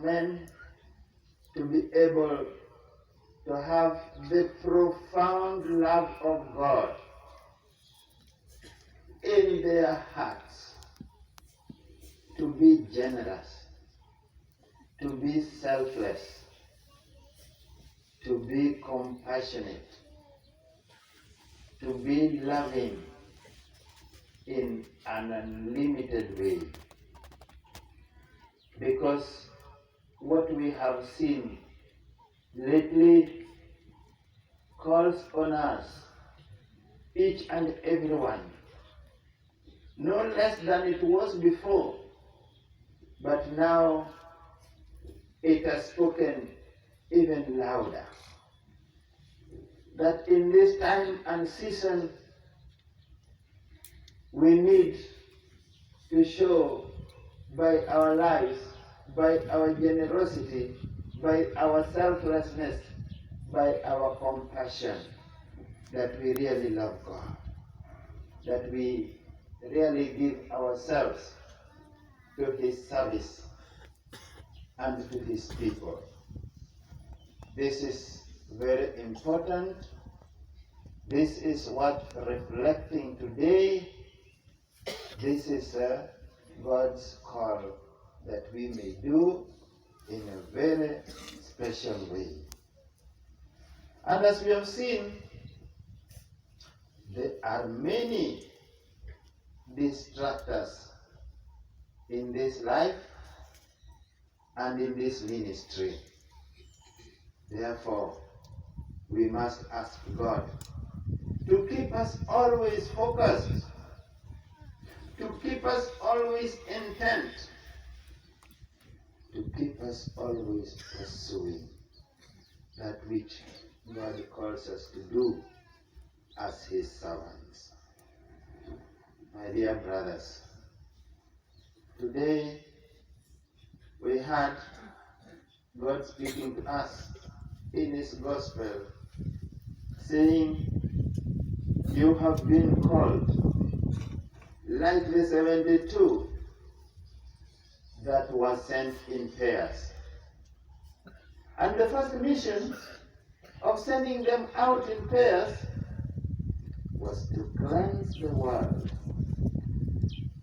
men to be able to have the profound love of God in their hearts, to be generous, to be selfless, to be compassionate, to be loving in an unlimited way. Because what we have seen lately calls on us, each and everyone, no less than it was before, but now it has spoken even louder, that in this time and season we need to show by our lives, by our generosity, by our selflessness, by our compassion, that we really love God, that we really give ourselves to His service and to His people. This is very important. This is what reflecting today, this is God's call that we may do in a very special way. And as we have seen, there are many distractors in this life and in this ministry. Therefore, we must ask God to keep us always focused, to keep us always intent, to keep us always pursuing that which God calls us to do as His servants. My dear brothers, today we had God speaking to us in His gospel, saying, you have been called like the 72 that were sent in pairs. And the first mission of sending them out in pairs was to cleanse the world.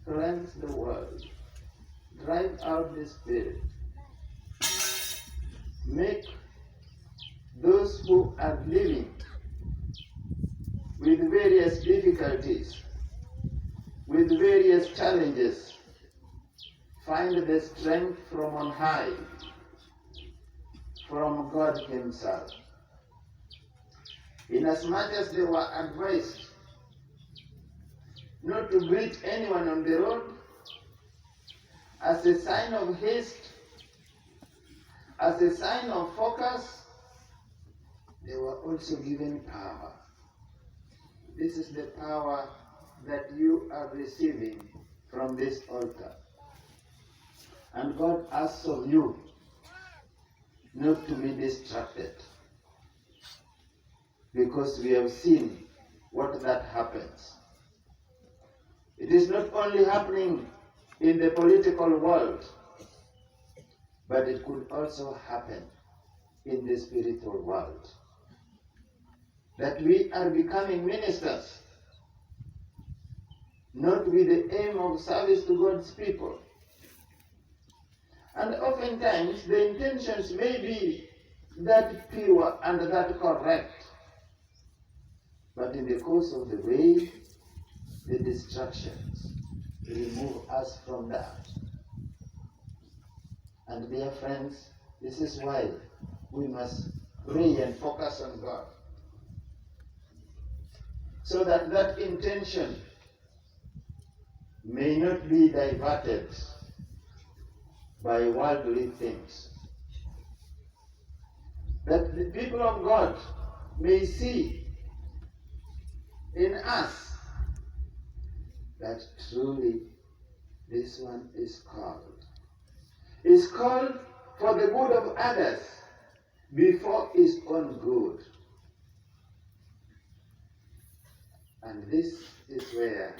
Cleanse the world. Drive out the spirit. Make those who are living with various difficulties, with various challenges, find the strength from on high, from God Himself. Inasmuch as they were advised not to greet anyone on the road, as a sign of haste, as a sign of focus, they were also given power. This is the power that you are receiving from this altar. And God asks of you not to be distracted, because we have seen what that happens. It is not only happening in the political world, but it could also happen in the spiritual world. That we are becoming ministers, not with the aim of service to God's people. And oftentimes the intentions may be that pure and that correct, but in the course of the way, the distractions remove us from that. And dear friends, this is why we must pray and focus on God, so that that intention may not be diverted by worldly things. That the people of God may see in us that truly this one is called. Is called for the good of others before his own good. And this is where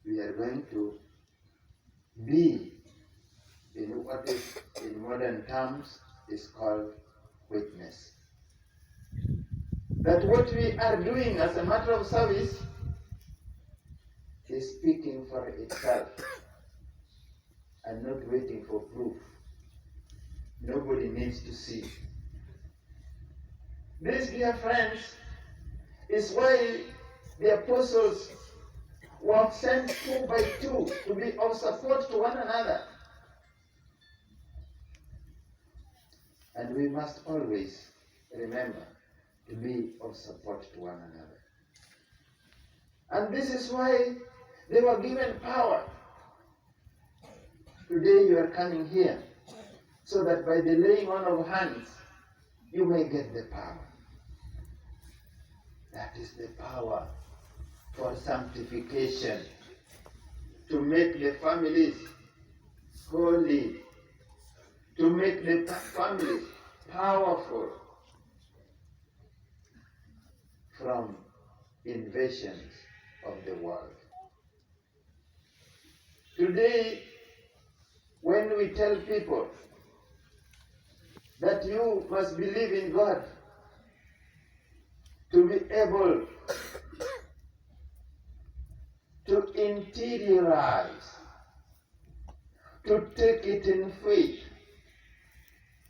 we are going to be in what is in modern terms is called witness. That what we are doing as a matter of service is speaking for itself and not waiting for proof. Nobody needs to see. This, dear friends, is why the apostles were sent 2 by 2 to be of support to one another. And we must always remember to be of support to one another. And this is why they were given power. Today you are coming here so that by the laying on of hands, you may get the power. That is the power for sanctification, to make the families holy, to make the families powerful from invasions of the world. Today, when we tell people that you must believe in God to be able to interiorize, to take it in faith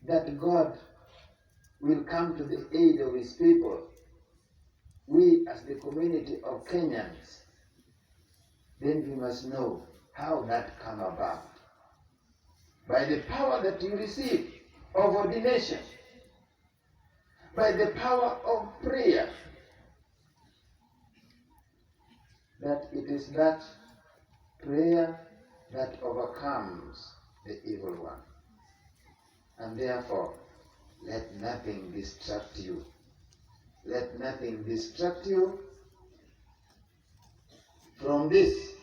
that God will come to the aid of his people, we as the community of Kenyans, then we must know how that come about. By the power that you receive of ordination, by the power of prayer, that it is that prayer that overcomes the evil one. And therefore, let nothing distract you. Let nothing distract you from this,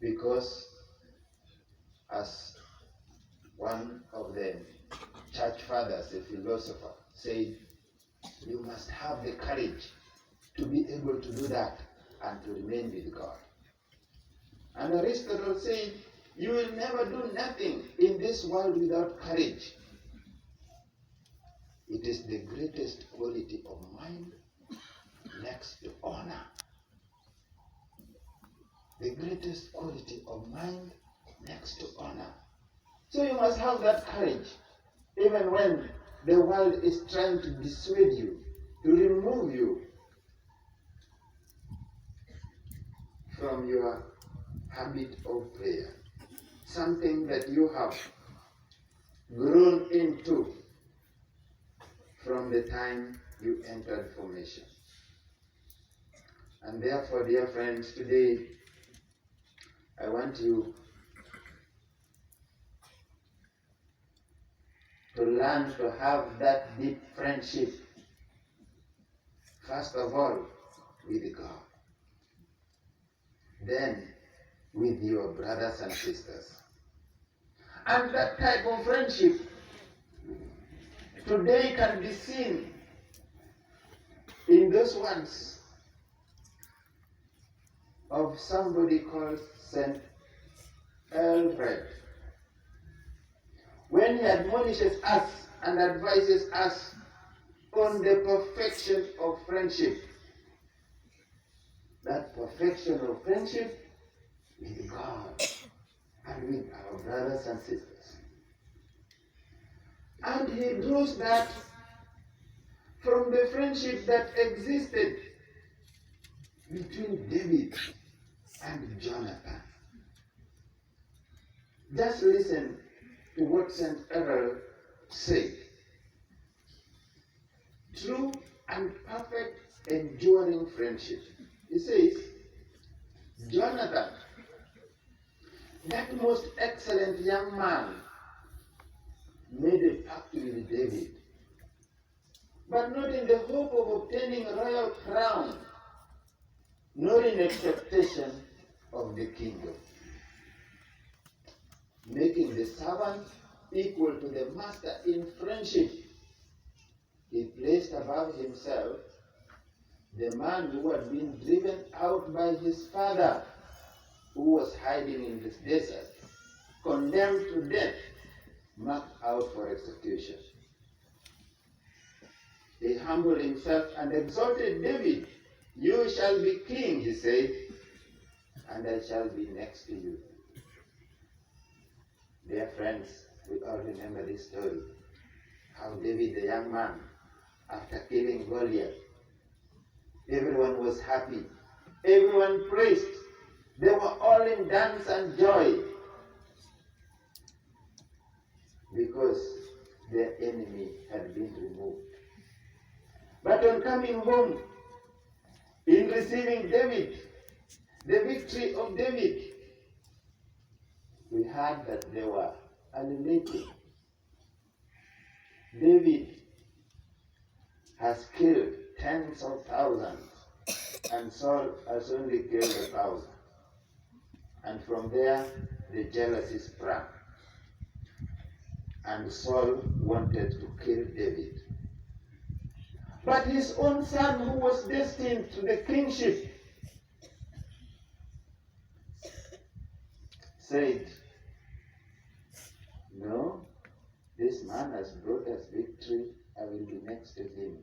because as one of the church fathers, a philosopher, said, you must have the courage to be able to do that and to remain with God. And Aristotle said, you will never do nothing in this world without courage. It is the greatest quality of mind next to honor. The greatest quality of mind next to honor. So you must have that courage, even when the world is trying to dissuade you, to remove you from your habit of prayer, something that you have grown into from the time you entered formation. And therefore, dear friends, today I want you to learn to have that deep friendship, first of all, with God, then with your brothers and sisters. And that type of friendship today can be seen in those ones of somebody called St. Alfred. When he admonishes us and advises us on the perfection of friendship, that perfection of friendship with God and with our brothers and sisters. And he draws that from the friendship that existed between David and Jonathan. Just listen to what St. Errol said. True and perfect enduring friendship. He says, Jonathan, that most excellent young man, made a pact with David, but not in the hope of obtaining a royal crown, nor in expectation of the kingdom. Making the servant equal to the master in friendship, he placed above himself the man who had been driven out by his father, who was hiding in this desert, condemned to death, marked out for execution. He humbled himself and exalted David. You shall be king, he said, and I shall be next to you. Dear friends, we all remember this story, how David, the young man, after killing Goliath, everyone was happy. Everyone praised. They were all in dance and joy because their enemy had been removed. But on coming home, in receiving David, the victory of David, we heard that they were alienated. David has killed tens of thousands, and Saul has only killed 1,000. And from there, the jealousy sprang. And Saul wanted to kill David. But his own son, who was destined to the kingship, said, no, this man has brought us victory, I will be next to him.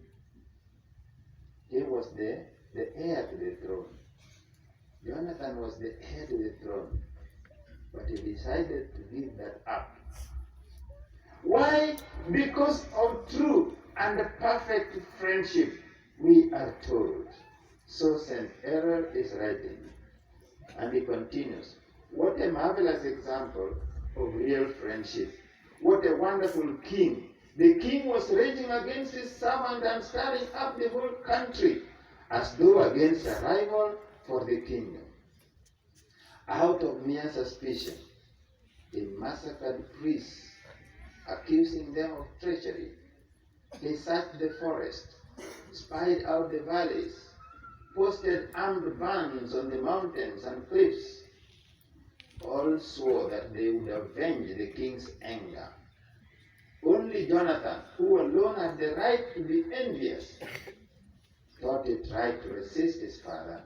He was the heir to the throne. Jonathan was the heir to the throne, but he decided to give that up. Why? Because of true and perfect friendship, we are told. So St. Errol is writing, and he continues, what a marvelous example of real friendship. What a wonderful king. The king was raging against his servant and stirring up the whole country as though against a rival for the kingdom. Out of mere suspicion, he massacred priests, accusing them of treachery. He searched the forest, spied out the valleys, posted armed bands on the mountains and cliffs. All swore that they would avenge the king's anger. Only Jonathan, who alone had the right to be envious, thought it right to resist his father,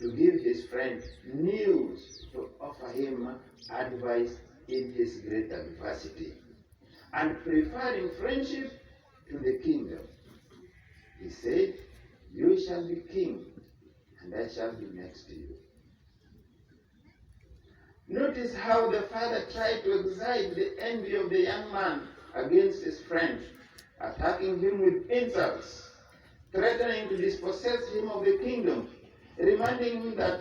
to give his friend news, to offer him advice in his great adversity, and preferring friendship to the kingdom. He said, you shall be king, and I shall be next to you. Notice how the father tried to excite the envy of the young man against his friend, attacking him with insults, threatening to dispossess him of the kingdom, reminding him that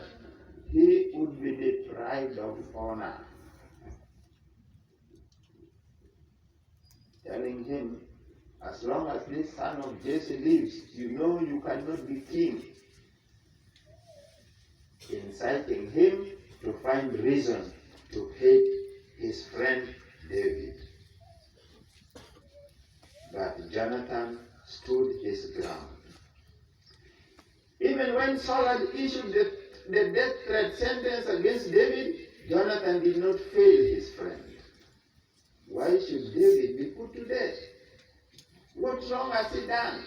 he would be deprived of honor, telling him, as long as this son of Jesse lives, you know you cannot be king, inciting him to find reason to hate his friend David. But Jonathan stood his ground. Even when Saul had issued the death threat sentence against David, Jonathan did not fail his friend. Why should David be put to death? What wrong has he done?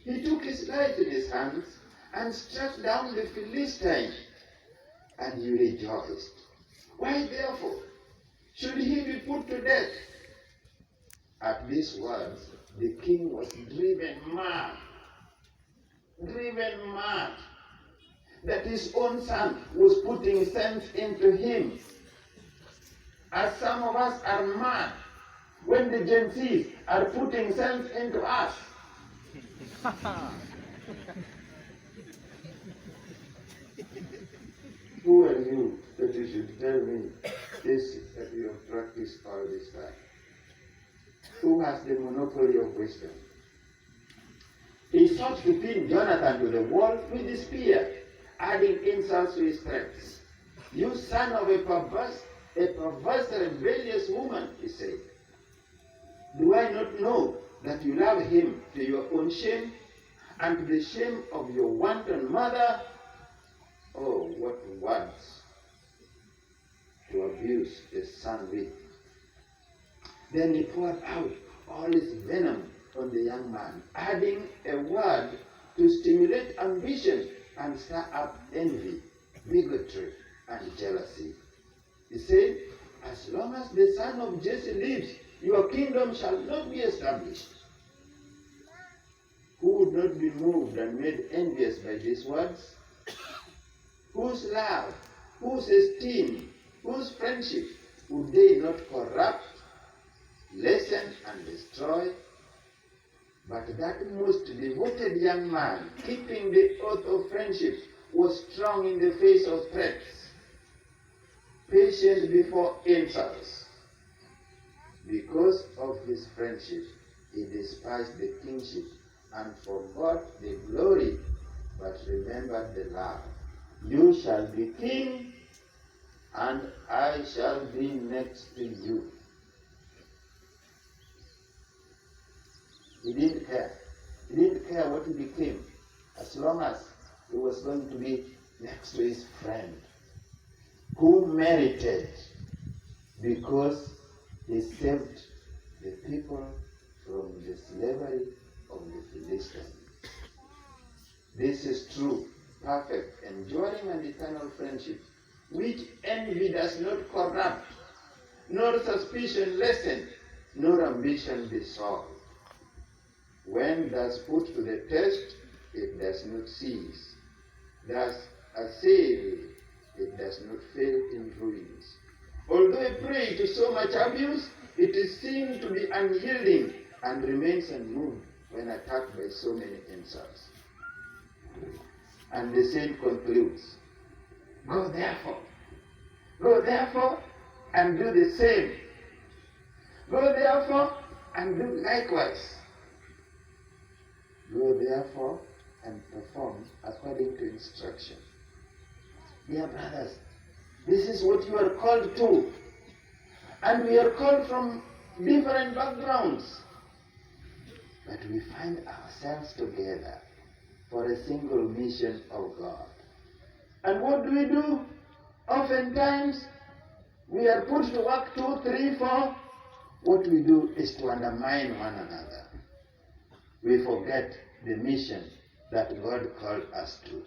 He took his life in his hands and struck down the Philistine, and he rejoiced. Why therefore should he be put to death? At these words, the king was driven mad, that his own son was putting sense into him. As some of us are mad when the Gen Zs are putting sense into us. Who are you that you should tell me this that you have practiced all this time? Who has the monopoly of wisdom? He sought to pin Jonathan to the wall with his spear, adding insults to his threats. You son of a perverse, rebellious woman, he said. Do I not know that you love him to your own shame and to the shame of your wanton mother? Oh, what words to abuse the son with. Then he poured out all his venom on the young man, adding a word to stimulate ambition and stir up envy, bigotry, and jealousy. He said, as long as the son of Jesse lives, your kingdom shall not be established. Who would not be moved and made envious by these words? Whose love, whose esteem, whose friendship would they not corrupt, lessen, and destroy? But that most devoted young man, keeping the oath of friendship, was strong in the face of threats, patient before insults. Because of his friendship, he despised the kingship and forgot the glory, but remembered the love. You shall be king, and I shall be next to you. He didn't care. He didn't care what he became, as long as he was going to be next to his friend, who merited because he saved the people from the slavery of the Philistines. This is true, perfect, enduring, and eternal friendship, which envy does not corrupt, nor suspicion lessen, nor ambition dissolve. When thus put to the test, it does not cease. Thus assailed, it does not fail in ruins. Although a prey to so much abuse, it is seen to be unyielding and remains unmoved when attacked by so many insults. And the saint concludes, go therefore and do the same. Go therefore and do likewise. Go therefore and perform according to instruction. Dear brothers, this is what you are called to. And we are called from different backgrounds. But we find ourselves together for a single mission of God. And what do? Oftentimes, we are put to work 2, 3, 4. What we do is to undermine one another. We forget the mission that God called us to.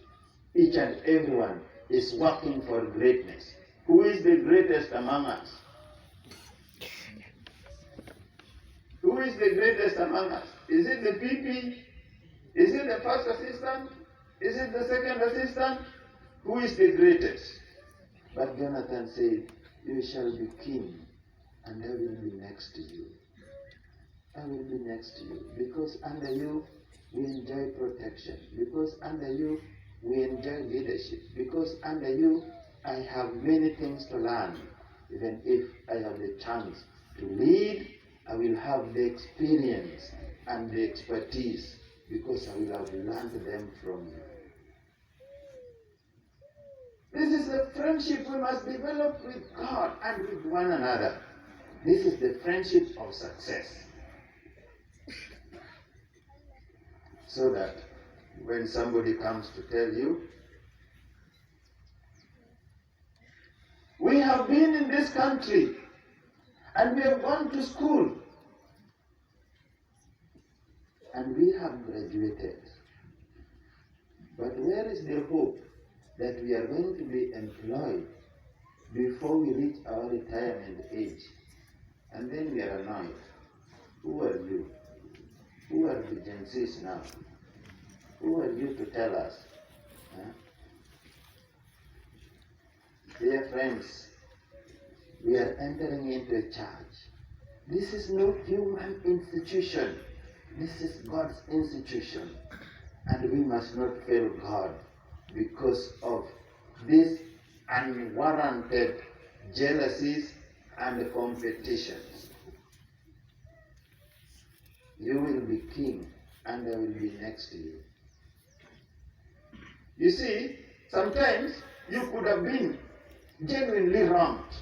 Each and everyone is working for greatness. Who is the greatest among us? Who is the greatest among us? Is it the PP? Is it the first assistant? Is it the second assistant? Who is the greatest? But Jonathan said, you shall be king, and I will be next to you. I will be next to you, because under you we enjoy protection, because under you we enjoy leadership, because under you I have many things to learn. Even if I have the chance to lead, I will have the experience and the expertise, because I will have learned them from you. This is the friendship we must develop with God and with one another. This is the friendship of success. So that when somebody comes to tell you, we have been in this country and we have gone to school and we have graduated, but where is the hope that we are going to be employed before we reach our retirement age? And then we are annoyed. Who are you? Who are the Gen Zs now? Who are you to tell us? Huh? Dear friends, we are entering into a church. This is no human institution. This is God's institution. And we must not fail God because of these unwarranted jealousies and competitions. You will be king, and I will be next to you. You see, sometimes you could have been genuinely wronged.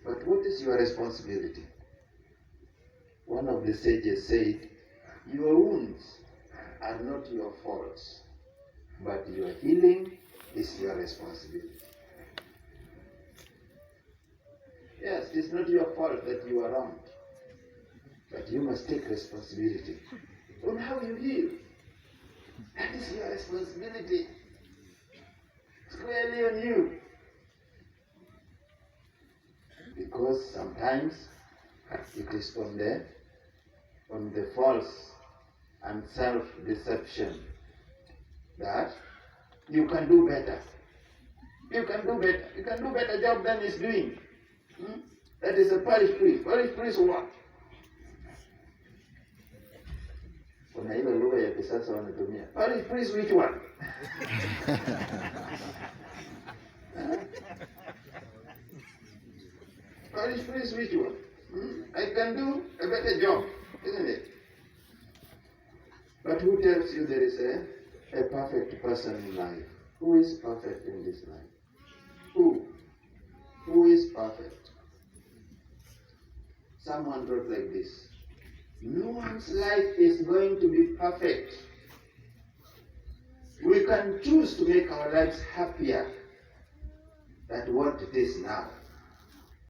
But what is your responsibility? One of the sages said, your wounds are not your faults, but your healing is your responsibility. Yes, it's not your fault that you are wronged, but you must take responsibility on how you heal. That is your responsibility. It's clearly on you. Because sometimes it is on the false and self-deception that you can do better. You can do better. You can do better job than he's doing. That is a parish priest. Parish priest what? Kuna ile lugha ya kisasa wanatumia. Parish priest which one? Parish priest which one? I can do a better job, isn't it? But who tells you there is a perfect person in life? Who is perfect in this life? Who? Who is perfect? Someone wrote like this: no one's life is going to be perfect. We can choose to make our lives happier than what it is now.